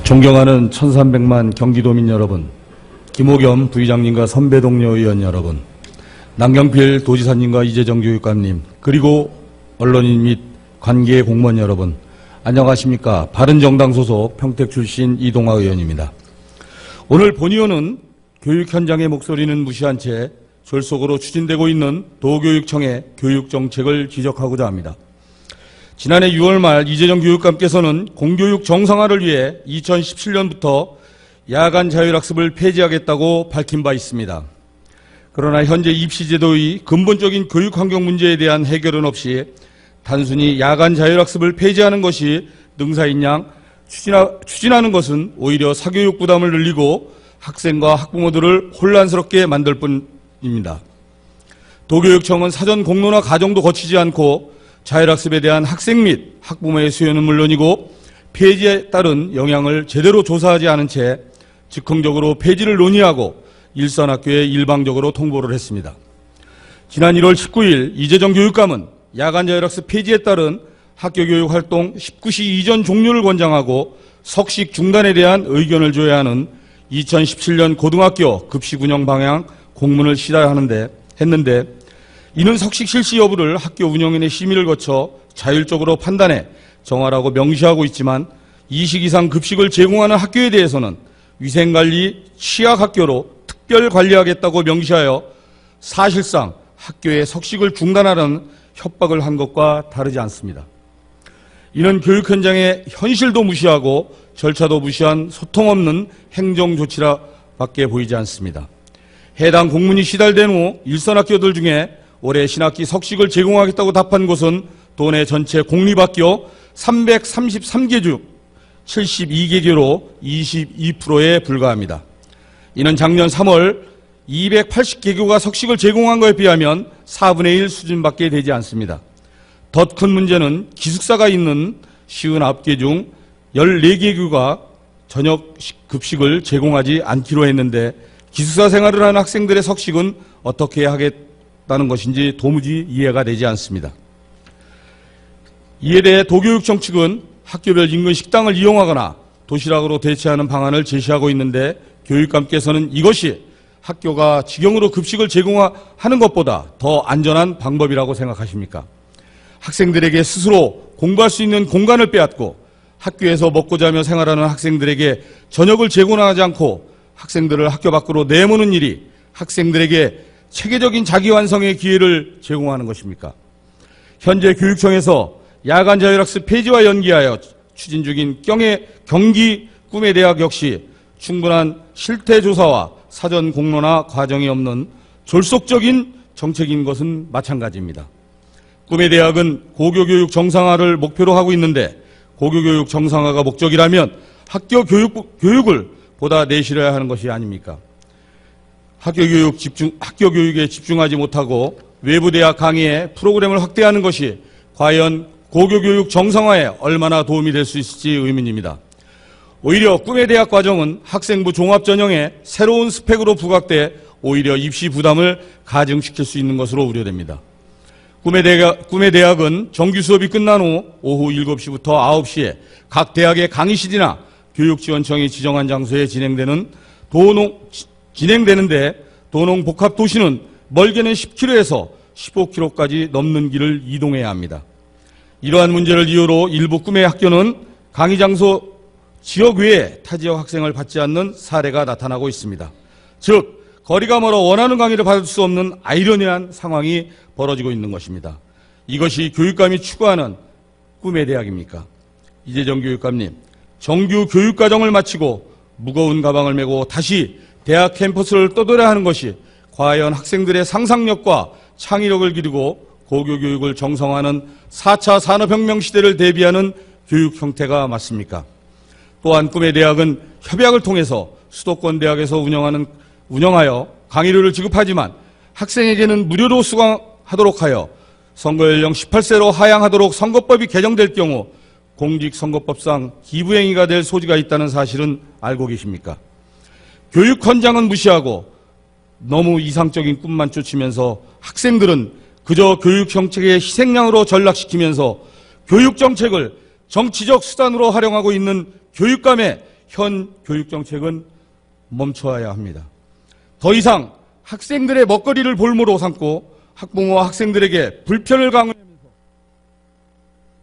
존경하는 1300만 경기도민 여러분, 김호겸 부의장님과 선배 동료 의원 여러분, 남경필 도지사님과 이재정 교육감님, 그리고 언론인 및 관계 공무원 여러분, 안녕하십니까. 바른정당 소속 평택 출신 이동화 의원입니다. 오늘 본의원은 교육 현장의 목소리는 무시한 채 졸속으로 추진되고 있는 도교육청의 교육정책을 지적하고자 합니다. 지난해 6월 말 이재정 교육감께서는 공교육 정상화를 위해 2017년부터 야간 자율학습을 폐지하겠다고 밝힌 바 있습니다. 그러나 현재 입시제도의 근본적인 교육 환경 문제에 대한 해결은 없이 단순히 야간 자율학습을 폐지하는 것이 능사인 양 추진하는 것은 오히려 사교육 부담을 늘리고 학생과 학부모들을 혼란스럽게 만들 뿐입니다. 도교육청은 사전 공론화 과정도 거치지 않고 자율학습에 대한 학생 및 학부모의 수요는 물론이고 폐지에 따른 영향을 제대로 조사하지 않은 채 즉흥적으로 폐지를 논의하고 일선학교에 일방적으로 통보를 했습니다. 지난 1월 19일 이재정 교육감은 야간 자율학습 폐지에 따른 학교교육 활동 19시 이전 종료를 권장하고 석식 중단에 대한 의견을 줘야 하는 2017년 고등학교 급식 운영 방향 공문을 했는데 이는 석식 실시 여부를 학교 운영인의 심의를 거쳐 자율적으로 판단해 정하라고 명시하고 있지만 2식 이상 급식을 제공하는 학교에 대해서는 위생관리 취약학교로 특별 관리하겠다고 명시하여 사실상 학교의 석식을 중단하라는 협박을 한 것과 다르지 않습니다. 이는 교육 현장의 현실도 무시하고 절차도 무시한 소통 없는 행정 조치라 밖에 보이지 않습니다. 해당 공문이 시달된 후 일선학교들 중에 올해 신학기 석식을 제공하겠다고 답한 곳은 도내 전체 공립학교 333개 중 72개교로 22%에 불과합니다. 이는 작년 3월 280개교가 석식을 제공한 것에 비하면 4분의 1 수준밖에 되지 않습니다. 더 큰 문제는 기숙사가 있는 59개 중 14개 교가 저녁 급식을 제공하지 않기로 했는데 기숙사 생활을 하는 학생들의 석식은 어떻게 하겠다는 것인지 도무지 이해가 되지 않습니다. 이에 대해 도교육청 측은 학교별 인근 식당을 이용하거나 도시락으로 대체하는 방안을 제시하고 있는데 교육감께서는 이것이 학교가 직영으로 급식을 제공하는 것보다 더 안전한 방법이라고 생각하십니까? 학생들에게 스스로 공부할 수 있는 공간을 빼앗고 학교에서 먹고 자며 생활하는 학생들에게 저녁을 제공하지 않고 학생들을 학교 밖으로 내모는 일이 학생들에게 체계적인 자기완성의 기회를 제공하는 것입니까? 현재 교육청에서 야간 자율학습 폐지와 연기하여 추진 중인 경기 꿈의 대학 역시 충분한 실태조사와 사전 공론화 과정이 없는 졸속적인 정책인 것은 마찬가지입니다. 꿈의 대학은 고교교육 정상화를 목표로 하고 있는데 고교교육 정상화가 목적이라면 학교 교육을 보다 내실해야 하는 것이 아닙니까? 학교 교육에 집중하지 못하고 외부 대학 강의에 프로그램을 확대하는 것이 과연 고교교육 정상화에 얼마나 도움이 될 수 있을지 의문입니다. 오히려 꿈의 대학 과정은 학생부 종합전형에 새로운 스펙으로 부각돼 오히려 입시 부담을 가중시킬 수 있는 것으로 우려됩니다. 꿈의 대학은 정규 수업이 끝난 후 오후 7시부터 9시에 각 대학의 강의실이나 교육지원청이 지정한 장소에 진행되는데 도농 복합도시는 멀게는 10km에서 15km까지 넘는 길을 이동해야 합니다. 이러한 문제를 이유로 일부 꿈의 학교는 강의 장소 지역 외에 타 지역 학생을 받지 않는 사례가 나타나고 있습니다. 즉 거리가 멀어 원하는 강의를 받을 수 없는 아이러니한 상황이 벌어지고 있는 것입니다. 이것이 교육감이 추구하는 꿈의 대학입니까? 이재정 교육감님, 정규 교육과정을 마치고 무거운 가방을 메고 다시 대학 캠퍼스를 떠돌아야 하는 것이 과연 학생들의 상상력과 창의력을 기르고 고교교육을 정상화하는 4차 산업혁명 시대를 대비하는 교육 형태가 맞습니까? 또한 꿈의 대학은 협약을 통해서 수도권 대학에서 운영하여 강의료를 지급하지만 학생에게는 무료로 수강하도록 하여 선거 연령 18세로 하향하도록 선거법이 개정될 경우 공직선거법상 기부행위가 될 소지가 있다는 사실은 알고 계십니까? 교육 현장은 무시하고 너무 이상적인 꿈만 쫓으면서 학생들은 그저 교육 정책의 희생양으로 전락시키면서 교육 정책을 정치적 수단으로 활용하고 있는 교육감의 현 교육정책은 멈춰야 합니다. 더 이상 학생들의 먹거리를 볼모로 삼고 학부모와 학생들에게 불편을 강요하면서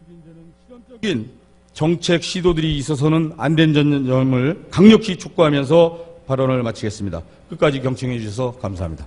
실현되는 실험적인 정책 시도들이 있어서는 안 된다는 점을 강력히 촉구하면서 발언을 마치겠습니다. 끝까지 경청해 주셔서 감사합니다.